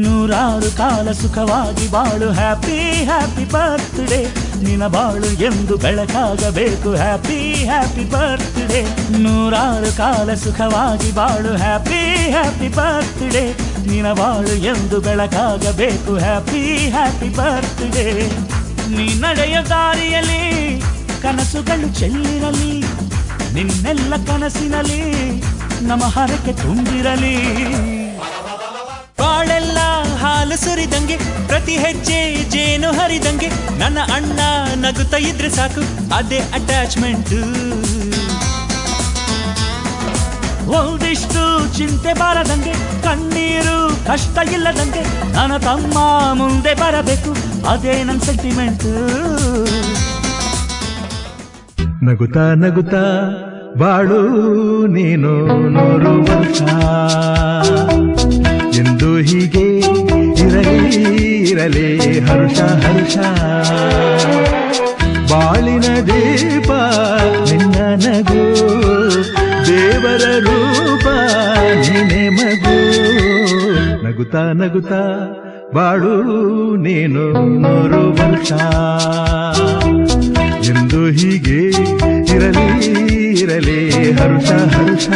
ನೂರಾರು ಕಾಲ ಸುಖವಾಗಿ ಬಾಳು ಹ್ಯಾಪಿ ಹ್ಯಾಪಿ ಬರ್ತ್ಡೇ ನಿನ ಬಾಳು ಎಂದು ಬೆಳಕಾಗಬೇಕು ಹ್ಯಾಪಿ ಹ್ಯಾಪಿ ಬರ್ತ್ಡೇ ನೂರಾರು ಕಾಲ ಸುಖವಾಗಿ ಬಾಳು ಹ್ಯಾಪಿ ಹ್ಯಾಪಿ ಬರ್ತ್ಡೇ ನಿನ ಬಾಳು ಎಂದು ಬೆಳಕಾಗಬೇಕು ಹ್ಯಾಪಿ ಹ್ಯಾಪಿ ಬರ್ತ್ಡೇ ನೀ ನಡೆಯ ದಾರಿಯಲ್ಲಿ ಕನಸುಗಳು ಚೆಲ್ಲಿರಲಿ ನಿನ್ನೆಲ್ಲ ಕನಸಿನಲ್ಲಿ ನಮ್ಮ ಹರಕೆ ತುಂಬಿರಲಿ ಬಾಳೆಲ್ಲ ಹಾಲು ಸುರಿದಂಗೆ ಪ್ರತಿ ಹೆಜ್ಜೆ ಜೇನು ಹರಿದಂಗೆ ನನ್ನ ಅಣ್ಣ ನಗುತ್ತಾ ಇದ್ರೆ ಸಾಕು ಅದೇ ಅಟ್ಯಾಚ್ಮೆಂಟ್ ಒಂದಿಷ್ಟು ಚಿಂತೆ ಬಾರದಂಗೆ ಕಣ್ಣೀರು ಕಷ್ಟ ಇಲ್ಲದಂಗೆ ನನ್ನ ತಮ್ಮ ಮುಂದೆ ಬರಬೇಕು ಅದೇ ನನ್ನ ಸೆಂಟಿಮೆಂಟ್ ನಗುತ್ತಾ ನಗುತ್ತಾ ಬಾಳು ನೀನು 100 ವರ್ಷ ಎಂದು ಹೀಗೆ ಇರಲಿ ಹರ್ಷ ಹರ್ಷ ಬಾಳಿನ ದೀಪ ನಿನ್ನ ನಗು ದೇವರ ರೂಪ ನೀನೆ ಮಗು ನಗುತ್ತಾ ನಗುತ್ತಾ ಬಾಳು ನೀನು 100 ವರ್ಷ ಎಂದು ಹೀಗೆ ಇರಲಿ ಹರ್ಷ ಹರ್ಷ